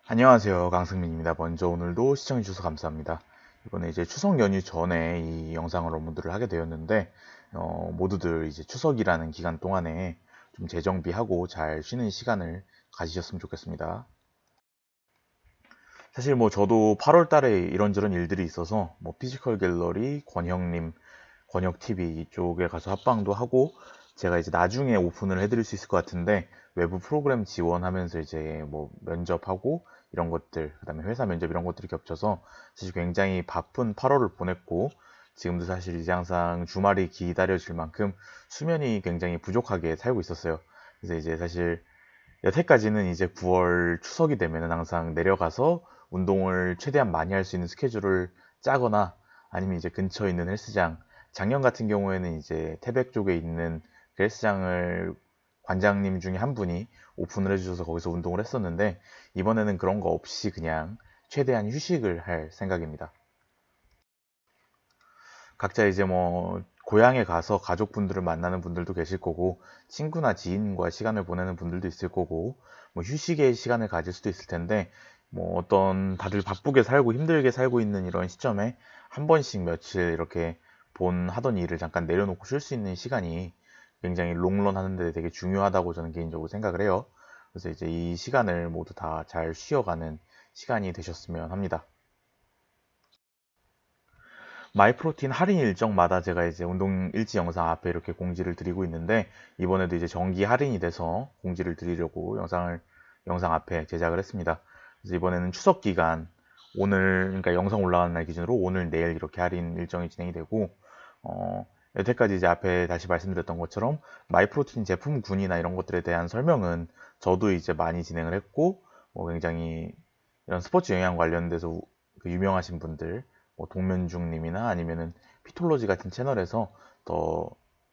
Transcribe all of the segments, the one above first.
안녕하세요. 강승민입니다. 먼저 오늘도 시청해주셔서 감사합니다. 이번에 이제 추석 연휴 전에 이 영상을 업로드를 하게 되었는데, 모두들 이제 추석이라는 기간 동안에 좀 재정비하고 잘 쉬는 시간을 가지셨으면 좋겠습니다. 사실 뭐 저도 8월 달에 이런저런 일들이 있어서 뭐 피지컬 갤러리, 권형님, 권혁TV 이쪽에 가서 합방도 하고 제가 이제 나중에 오픈을 해드릴 수 있을 것 같은데 외부 프로그램 지원하면서 이제 뭐 면접하고 이런 것들, 그다음에 회사 면접 이런 것들이 겹쳐서 사실 굉장히 바쁜 8월을 보냈고 지금도 사실 이제 항상 주말이 기다려질 만큼 수면이 굉장히 부족하게 살고 있었어요. 그래서 이제 사실 여태까지는 이제 9월 추석이 되면은 항상 내려가서 운동을 최대한 많이 할 수 있는 스케줄을 짜거나 아니면 이제 근처에 있는 헬스장, 작년 같은 경우에는 이제 태백 쪽에 있는 그 헬스장을 관장님 중에 한 분이 오픈을 해주셔서 거기서 운동을 했었는데 이번에는 그런 거 없이 그냥 최대한 휴식을 할 생각입니다. 각자 이제 뭐 고향에 가서 가족분들을 만나는 분들도 계실 거고 친구나 지인과 시간을 보내는 분들도 있을 거고 뭐 휴식의 시간을 가질 수도 있을 텐데 뭐 어떤 다들 바쁘게 살고 힘들게 살고 있는 이런 시점에 한 번씩 며칠 이렇게 하던 일을 잠깐 내려놓고 쉴 수 있는 시간이 굉장히 롱런 하는데 되게 중요하다고 저는 개인적으로 생각을 해요. 그래서 이제 이 시간을 모두 다 잘 쉬어가는 시간이 되셨으면 합니다. 마이프로틴 할인 일정마다 제가 이제 운동 일지 영상 앞에 이렇게 공지를 드리고 있는데 이번에도 이제 정기 할인이 돼서 공지를 드리려고 영상 앞에 제작을 했습니다. 그래서 이번에는 추석 기간 오늘 그러니까 영상 올라가는 날 기준으로 오늘 내일 이렇게 할인 일정이 진행이 되고 여태까지 이제 앞에 다시 말씀드렸던 것처럼 마이프로틴 제품군이나 이런 것들에 대한 설명은 저도 이제 많이 진행을 했고 뭐 굉장히 이런 스포츠 영양 관련돼서 그 유명하신 분들 뭐 동면중님이나 아니면은 피톨로지 같은 채널에서 더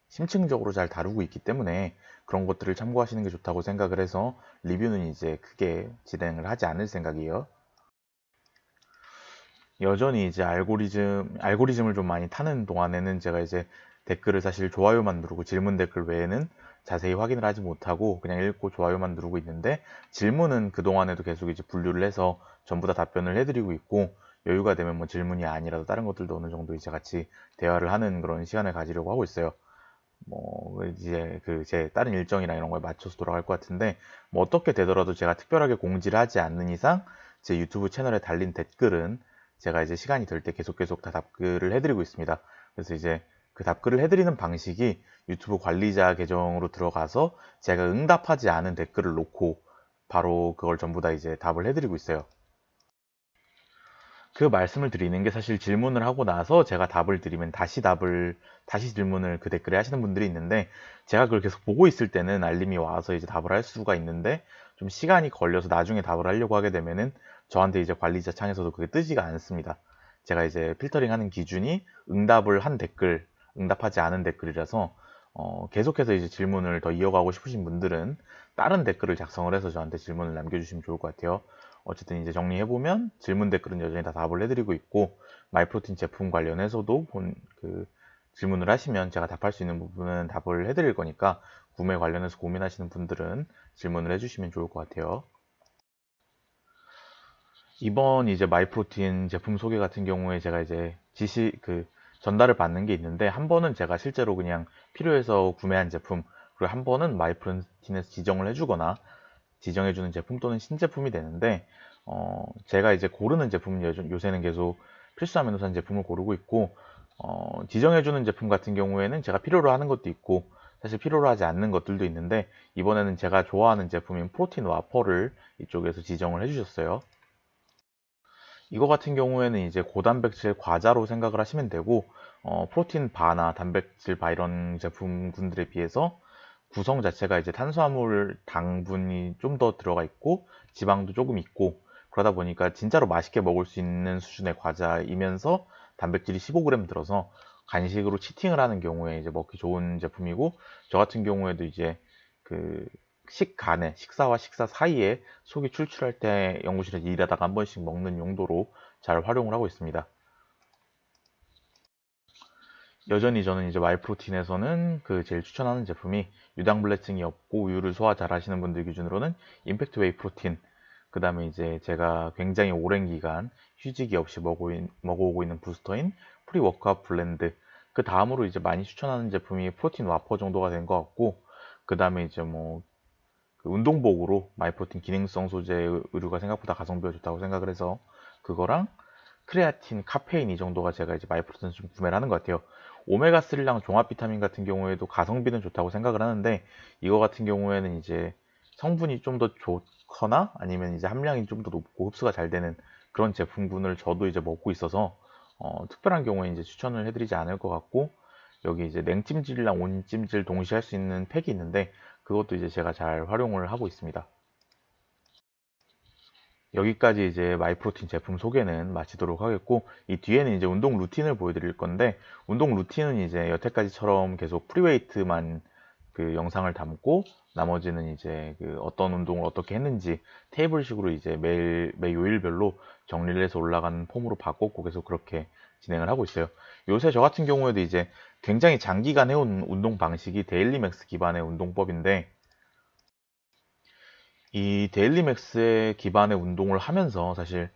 심층적으로 잘 다루고 있기 때문에 그런 것들을 참고하시는 게 좋다고 생각을 해서 리뷰는 이제 크게 진행을 하지 않을 생각이에요. 여전히 이제 알고리즘을 좀 많이 타는 동안에는 제가 이제 댓글을 사실 좋아요만 누르고 질문 댓글 외에는 자세히 확인을 하지 못하고 그냥 읽고 좋아요만 누르고 있는데 질문은 그동안에도 계속 이제 분류를 해서 전부 다 답변을 해드리고 있고 여유가 되면 뭐 질문이 아니라도 다른 것들도 어느 정도 이제 같이 대화를 하는 그런 시간을 가지려고 하고 있어요. 뭐 이제 그 제 다른 일정이나 이런 거에 맞춰서 돌아갈 것 같은데 뭐 어떻게 되더라도 제가 특별하게 공지를 하지 않는 이상 제 유튜브 채널에 달린 댓글은 제가 이제 시간이 될 때 계속 다 답글을 해드리고 있습니다. 그래서 이제 그 답글을 해드리는 방식이 유튜브 관리자 계정으로 들어가서 제가 응답하지 않은 댓글을 놓고 바로 그걸 전부 다 이제 답을 해드리고 있어요. 그 말씀을 드리는 게 사실 질문을 하고 나서 제가 답을 드리면 다시 질문을 그 댓글에 하시는 분들이 있는데 제가 그걸 계속 보고 있을 때는 알림이 와서 이제 답을 할 수가 있는데 좀 시간이 걸려서 나중에 답을 하려고 하게 되면은 저한테 이제 관리자 창에서도 그게 뜨지가 않습니다. 제가 이제 필터링 하는 기준이 응답을 한 댓글, 응답하지 않은 댓글이라서 계속해서 이제 질문을 더 이어가고 싶으신 분들은 다른 댓글을 작성을 해서 저한테 질문을 남겨주시면 좋을 것 같아요. 어쨌든 이제 정리해보면 질문 댓글은 여전히 다 답을 해드리고 있고 마이프로틴 제품 관련해서도 그 질문을 하시면 제가 답할 수 있는 부분은 답을 해드릴 거니까 구매 관련해서 고민하시는 분들은 질문을 해주시면 좋을 것 같아요. 이번 이제 마이프로틴 제품 소개 같은 경우에 제가 이제 전달을 받는 게 있는데 한 번은 제가 실제로 그냥 필요해서 구매한 제품 그리고 한 번은 마이프로틴에서 지정을 해주거나 지정해주는 제품 또는 신제품이 되는데 제가 이제 고르는 제품은 요새는 계속 필수 아미노산 제품을 고르고 있고 지정해주는 제품 같은 경우에는 제가 필요로 하는 것도 있고 사실 필요로 하지 않는 것들도 있는데 이번에는 제가 좋아하는 제품인 프로틴 와퍼를 이쪽에서 지정을 해주셨어요. 이거 같은 경우에는 이제 고단백질 과자로 생각을 하시면 되고 프로틴 바나 단백질 바 이런 제품군들에 비해서 구성 자체가 이제 탄수화물 당분이 좀 더 들어가 있고 지방도 조금 있고 그러다 보니까 진짜로 맛있게 먹을 수 있는 수준의 과자이면서 단백질이 15g 들어서 간식으로 치팅을 하는 경우에 이제 먹기 좋은 제품이고 저 같은 경우에도 이제 그 식사와 식사 사이에 속이 출출할 때 연구실에서 일하다가 한 번씩 먹는 용도로 잘 활용을 하고 있습니다. 여전히 저는 이제 마이프로틴에서는 그 제일 추천하는 제품이 유당불내증이 없고 우유를 소화 잘 하시는 분들 기준으로는 임팩트 웨이 프로틴 그 다음에 이제 제가 굉장히 오랜 기간 휴직이 없이 먹어오고 있는 부스터인 프리워크아웃 블렌드. 그 다음으로 이제 많이 추천하는 제품이 프로틴 와퍼 정도가 된 것 같고, 그 다음에 이제 뭐 그 운동복으로 마이프로틴 기능성 소재 의류가 생각보다 가성비가 좋다고 생각을 해서 그거랑 크레아틴, 카페인 이 정도가 제가 이제 마이프로틴 좀 구매를 하는 것 같아요. 오메가3랑 종합 비타민 같은 경우에도 가성비는 좋다고 생각을 하는데, 이거 같은 경우에는 이제 성분이 좀 더 좋거나 아니면 이제 함량이 좀 더 높고 흡수가 잘 되는 그런 제품군을 저도 이제 먹고 있어서 특별한 경우에 이제 추천을 해드리지 않을 것 같고, 여기 이제 냉찜질이랑 온찜질 동시에 할 수 있는 팩이 있는데 그것도 이제 제가 잘 활용을 하고 있습니다. 여기까지 이제 마이프로틴 제품 소개는 마치도록 하겠고, 이 뒤에는 이제 운동 루틴을 보여드릴 건데, 운동 루틴은 이제 여태까지처럼 계속 프리웨이트만 그 영상을 담고, 나머지는 이제 그 어떤 운동을 어떻게 했는지 테이블식으로 이제 매 요일별로 정리를 해서 올라가는 폼으로 바꿨고 계속 그렇게 진행을 하고 있어요. 요새 저 같은 경우에도 이제 굉장히 장기간 해온 운동 방식이 데일리맥스 기반의 운동법인데, 이 데일리맥스의 기반의 운동을 하면서 사실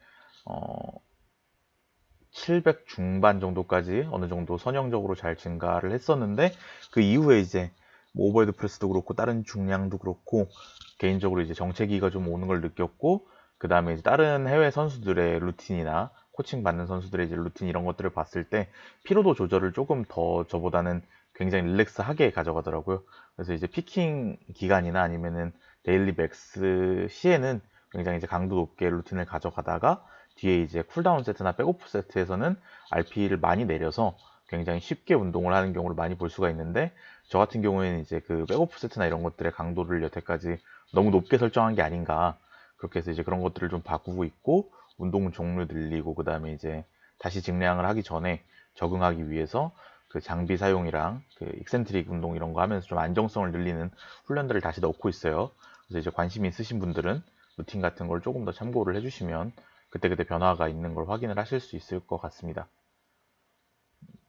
700 중반 정도까지 어느 정도 선형적으로 잘 증가를 했었는데, 그 이후에 이제 뭐 오버헤드 프레스도 그렇고 다른 중량도 그렇고 개인적으로 이제 정체기가 좀 오는 걸 느꼈고, 그 다음에 이제 다른 해외 선수들의 루틴이나 코칭 받는 선수들의 이제 루틴 이런 것들을 봤을 때 피로도 조절을 조금 더 저보다는 굉장히 릴렉스하게 가져가더라고요. 그래서 이제 피킹 기간이나 아니면은 데일리 맥스 시에는 굉장히 이제 강도 높게 루틴을 가져가다가 뒤에 이제 쿨다운 세트나 백오프 세트에서는 RP를 많이 내려서 굉장히 쉽게 운동을 하는 경우를 많이 볼 수가 있는데, 저 같은 경우에는 이제 그 백오프 세트나 이런 것들의 강도를 여태까지 너무 높게 설정한 게 아닌가, 그렇게 해서 이제 그런 것들을 좀 바꾸고 있고, 운동 종류 늘리고 그 다음에 이제 다시 증량을 하기 전에 적응하기 위해서 그 장비 사용이랑 그 익센트릭 운동 이런 거 하면서 좀 안정성을 늘리는 훈련들을 다시 넣고 있어요. 그래서 이제 관심 있으신 분들은 루틴 같은 걸 조금 더 참고를 해주시면 그때그때 변화가 있는 걸 확인을 하실 수 있을 것 같습니다.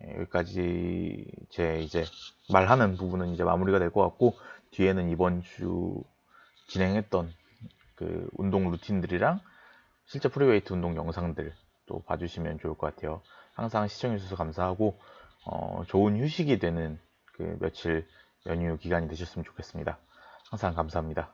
여기까지 제 이제 말하는 부분은 이제 마무리가 될 것 같고, 뒤에는 이번 주 진행했던 그 운동 루틴들이랑 실제 프리웨이트 운동 영상들 또 봐주시면 좋을 것 같아요. 항상 시청해주셔서 감사하고 좋은 휴식이 되는 그 며칠 연휴 기간이 되셨으면 좋겠습니다. 항상 감사합니다.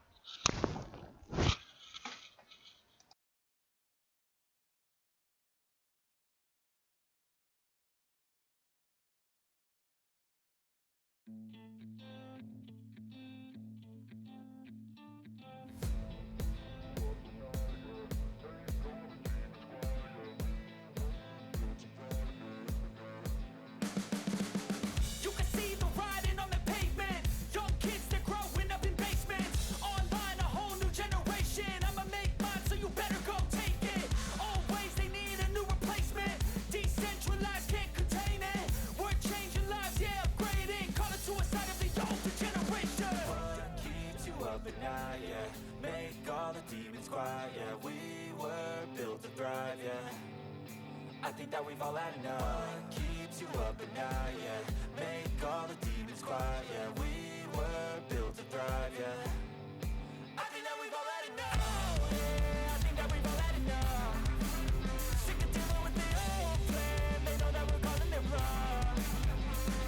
You can see the writing on the pavement. Young kids, they're growing up in basements. Online, a whole new generation. I'ma make mine, so you better go take it. Always, they need a new replacement. Decentralized, can't contain it. We're changing lives, yeah, upgrading. Call it suicide of the older generation. What keeps you up at night, yeah? Make all the demons quiet, yeah. We were built to thrive, yeah. I think that we've all had enough. What keeps you up at night, yeah? Make all the demons quiet, yeah. We were built to thrive, yeah. I think that we've all had enough. Yeah, I think that we've all had enough. Sick of dealing with the old plan. They know that we're calling it wrong.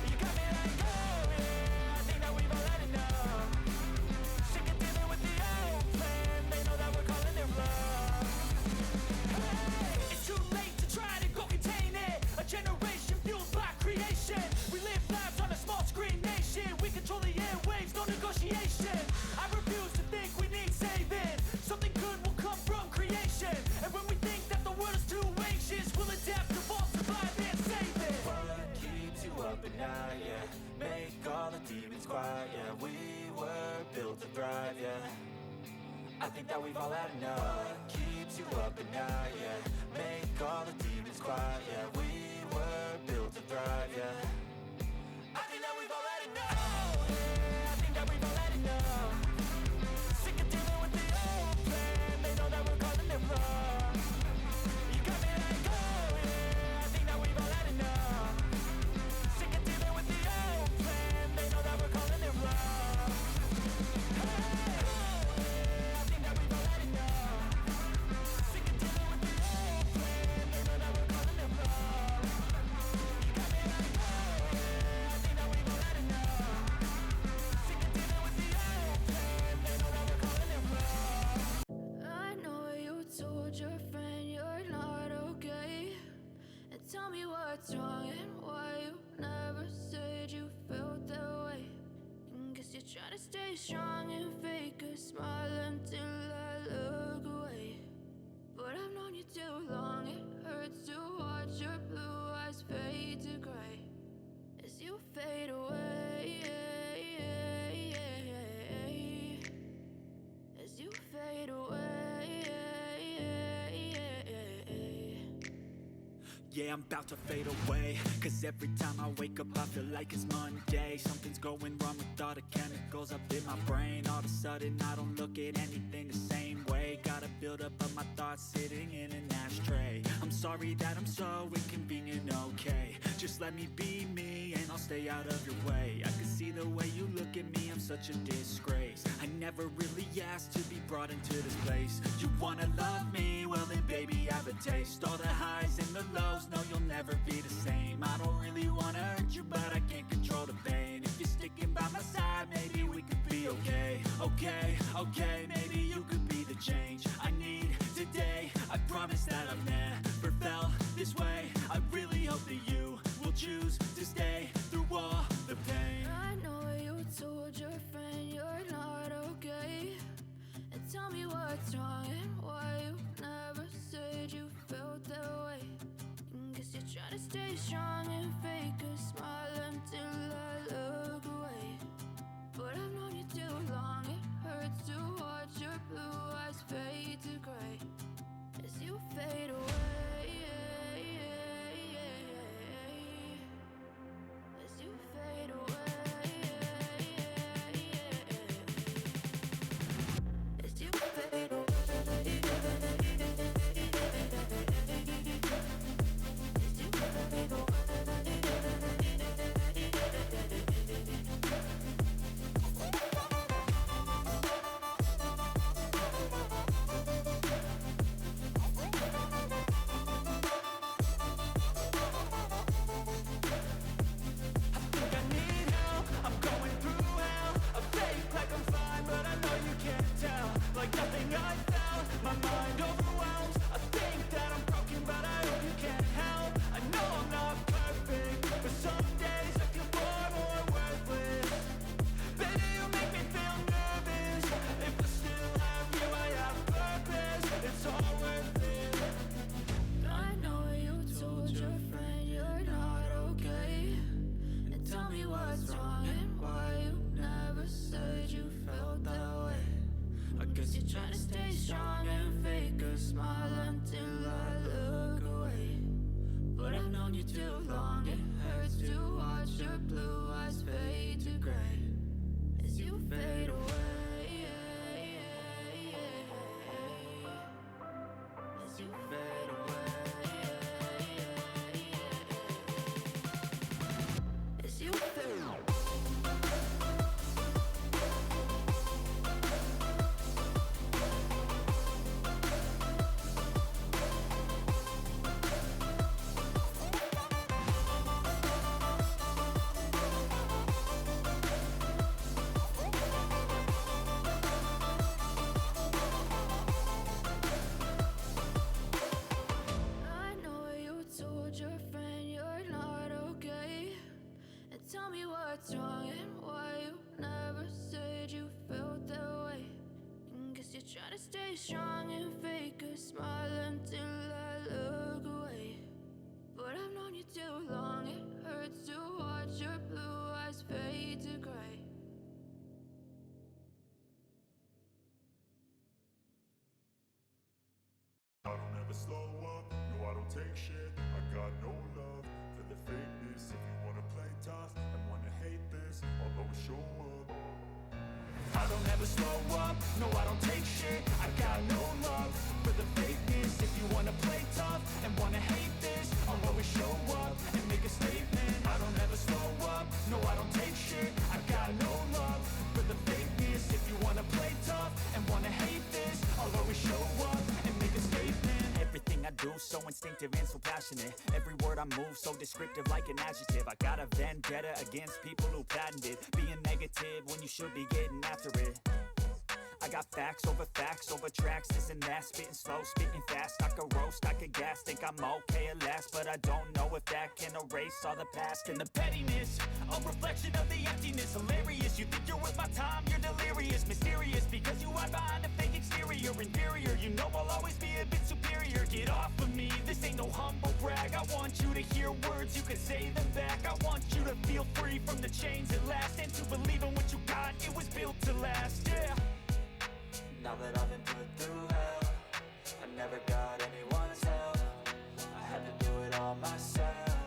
You got me like, oh yeah, I think that we've all had enough. Sick of dealing with the old plan. They know that we're calling it wrong. It's too late to try to go contain it. A generation fueled by creation. We live lives on a small screen nation. We control the airwaves, no negotiation. I refuse to think we need saving. Something good will come from creation. And when we think that the world is too anxious, we'll adapt, evolve, survive, and save it. What keeps you up at night, yeah? Make all the demons quiet, yeah. We were built to thrive, yeah. I think that we've all had enough. What keeps you up at night, yeah? Make all the demons quiet, yeah. We were built to thrive, yeah. I think that we've all had enough. Yeah, I think that we've all had enough. Sick of dealing with the old plan. They know that we're calling it wrong. You got me like, oh yeah, I think that we've all had enough. Sick of dealing with the old plan. They know that we're calling it wrong. I think that we've all had enough. what's wrong and why you never said you felt that way. And guess you're trying to stay strong and fake a smile until I look away. But I've known you too long, it hurts to watch your blue eyes fade to gray as you fade away. As you fade away. Yeah, I'm about to fade away, cause every time I wake up I feel like it's Monday. Something's going wrong with all the chemicals up in my brain. All of a sudden I don't look at anything the same way. Gotta build up of my thoughts sitting in an ashtray. I'm sorry that I'm so inconvenient, okay. Just let me be me and I'll stay out of your way. I can see the way you look at me, I'm such a disgrace. I never really asked to be brought into this place. You wanna love me? Well then baby have a taste. All the highs and the lows, no you'll never be the same. I don't really wanna hurt you but I can't control the pain. If you're sticking by my side maybe we could be okay. Okay, maybe you could be the change I need today. I promise that I've never felt this way. I really hope that you will choose to stay through all the pain. I know you told your friend you're not okay, and tell me what's wrong and why you never said you felt that way. And guess you're trying to stay strong and fake a smile until I look away. But I've known you too long, it hurts to watch your blue eyes fade to gray as you fade away. As you fade away. As you fade away. As you fade away. Like nothing I found, my mind overwhelmed. I think that I'm broken, but I hope you can't help. I know I'm not perfect, but some days I feel far more worthless. Baby, you make me feel nervous. If I still have you, I have purpose. It's all worth it. I know you told your friend you're not okay, and tell me what's wrong and why you never said you felt that way. I guess you're trying to stay strong and fake a smile until I look away. But I've known you too long, it hurts to watch your blue eyes fade to gray as you fade away. As you fade away. As you fade away. Tell me what's wrong and why you never said you felt that way. And guess you're trying to stay strong and fake a smile until I look away. But I've known you too long, it hurts to watch your blue eyes fade to gray. I don't ever slow up, no I don't take shit. I got no love for the fakeness. If you wanna play tough and wanna hate this, I'll always show up. I don't ever slow up, no I don't take shit. I got no love for the fakeness. If you wanna play tough and wanna hate this, I'll always show up and make a statement. I don't ever slow up, no I don't take shit. I got no love for the fakeness. If you wanna play tough and wanna hate this, I'll always show up and make a statement. Everything I do so instinctive and so passionate. Every word I move so descriptive like an adjective. I got a vendetta against people who patented being negative when you should be getting after it. I got facts over tracks. This and that, spitting slow, spitting fast. I could roast, I could gas, think I'm okay at last, but I don't know if that can erase all the past and the pettiness. A reflection of the emptiness, hilarious. You think you're worth my time, you're delirious, mysterious, because you hide behind a fake exterior, inferior. You know I'll always be a bit superior. Get off of me, this ain't no humble brag. I want you to hear words, you can say them back. I want you to feel free from the chains at last, and to believe in what you got, it was built to last, yeah. Now that I've been put through hell, I never got anyone's help. I had to do it all myself.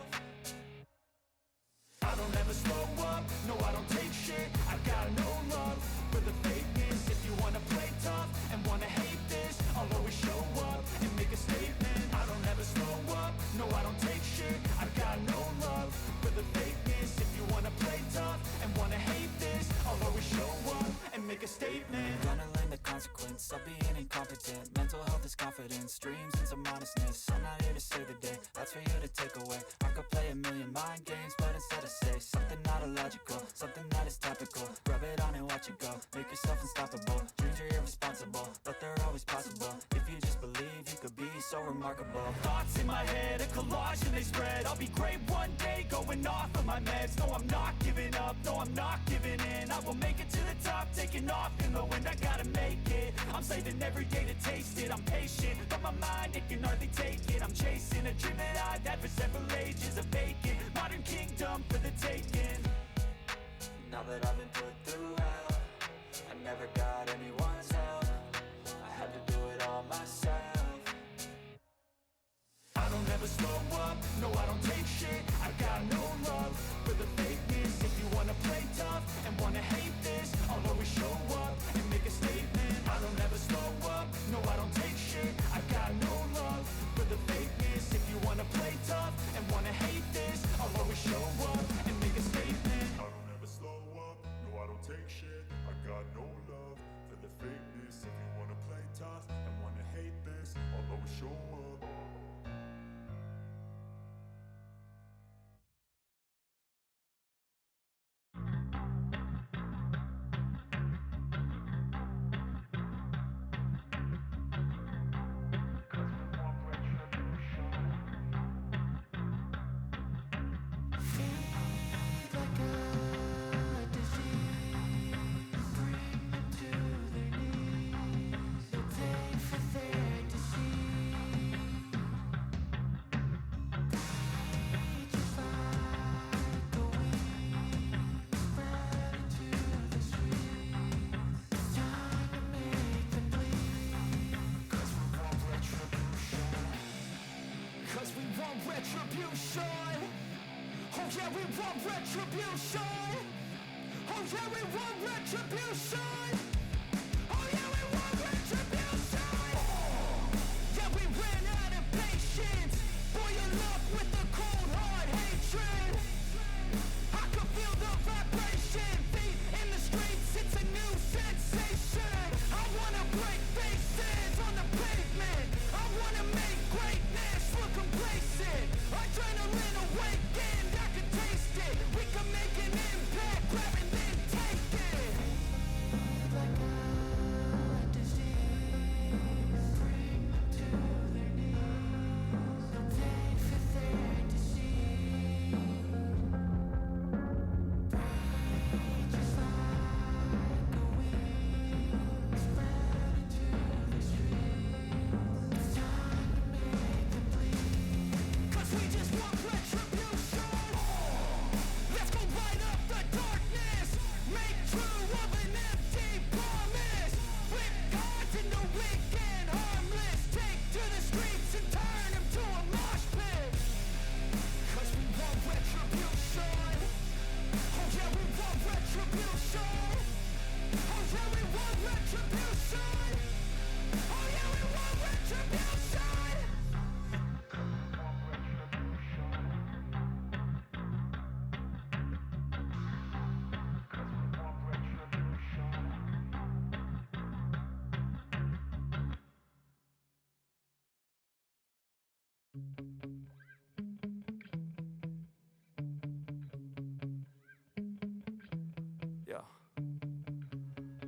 I don't ever slow up, no I don't take shit. I got no love for the fakeness. If you wanna play tough and wanna hate this, I'll always show up and make a statement. I don't ever slow up, no I don't take shit. I got no love for the fakeness. If you wanna play tough and wanna hate this, I'll always show up and make a statement. Gonna learn the consequence of being incompetent. Mental health is confidence, dreams and some honestness. I'm not here to save the day, that's for you to take away. I could play a million mind games, but instead I say something not illogical, something that is topical. Rub it on and watch it go, make yourself unstoppable. Dreams are irresponsible, but they're always possible. If you just believe, you could be so remarkable. Thoughts in my head, a collage and they spread. I'll be great one day, going off of my meds. No, I'm not giving up, no, I'm not giving in. I will make it to the top, taking off in the wind. I gotta make it, I'm saving every day to taste it. I'm patient, but my mind, it can hardly take it. I'm chasing a dream that I've had for several ages, a vacant modern kingdom for the taking. Now that I've been put through hell, I never got anyone's help. I had to do it all myself. I don't ever slow up, no I don't take shit. I got no love for the fakeness. If you wanna play tough and wanna hate this, I'll always show up and make a statement. I don't ever slow up, no I don't take shit. I got no love for the fakeness. If you wanna play tough and wanna hate this, I'll always show up and make a statement. I don't ever slow up, no I don't take shit. I got no love for the fakeness. If you wanna play tough and wanna hate this, I'll always show up. Cause we want retribution. Oh yeah, we want retribution. Oh yeah, we want retribution. Oh yeah, we want retribution. Yeah, we ran out of patience. Boil up with the cold hard hatred. I can feel the vibration. Feet in the streets, it's a new sensation. I wanna break faces on the pavement. I wanna make greatness look complacent. Adrenaline awakened, I can taste it. We can make an impact, grab and then take it.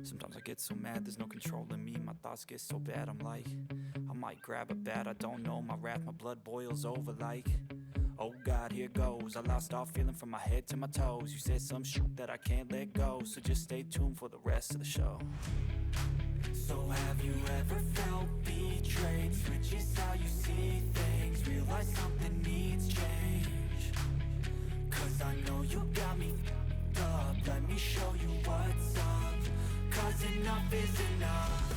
Sometimes I get so mad, there's no controlling me. My thoughts get so bad, I'm like, I might grab a bat, I don't know. My wrath, my blood boils over like, oh God, here goes. I lost all feeling from my head to my toes. You said some shit that I can't let go, so just stay tuned for the rest of the show. So have you ever felt betrayed? Switches how you see things, realize something needs change. Cause I know you got me f***ed up, let me show you what's up. Cause enough is enough.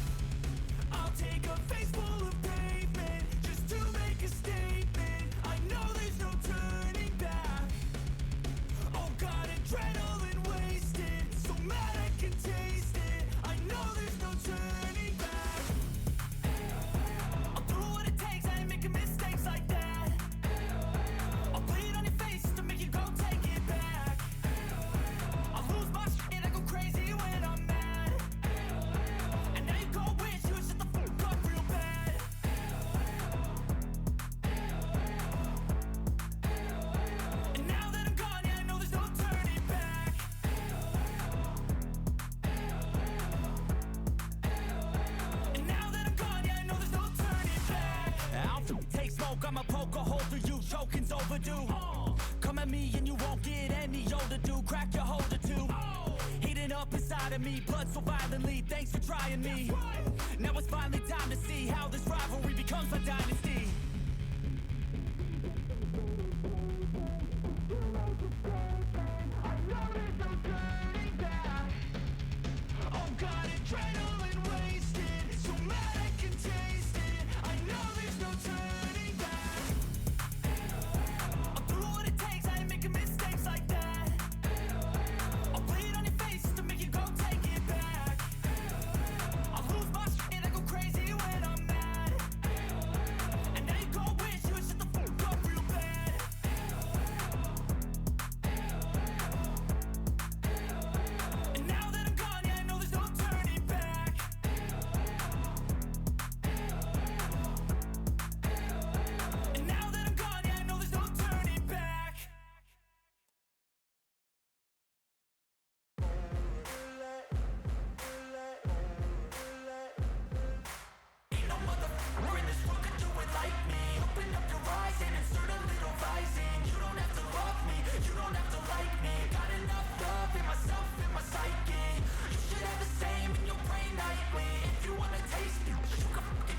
I'll take a face full of pavement just to make a statement. I know there's no turning back. Oh God, adrenaline wasted, so mad I can taste it. I know there's no turning back. I'll do what it takes, I ain't making mistakes like that. I'll bleed on your face to make you go take it back. I'll lose my shit, I go crazy when I'm mad. And now you go wish you would shut the fuck up real bad. And now that I'm gone, yeah, I know there's no turning back. And now that I'm gone, yeah, I know there's no turning back. I'll take smoke, I'ma poke a hole through you, choking's overdue. Come at me and you won't get any older, dude. Crack your holder too. Heating up inside of me, blood so violently. Thanks for trying me. Now it's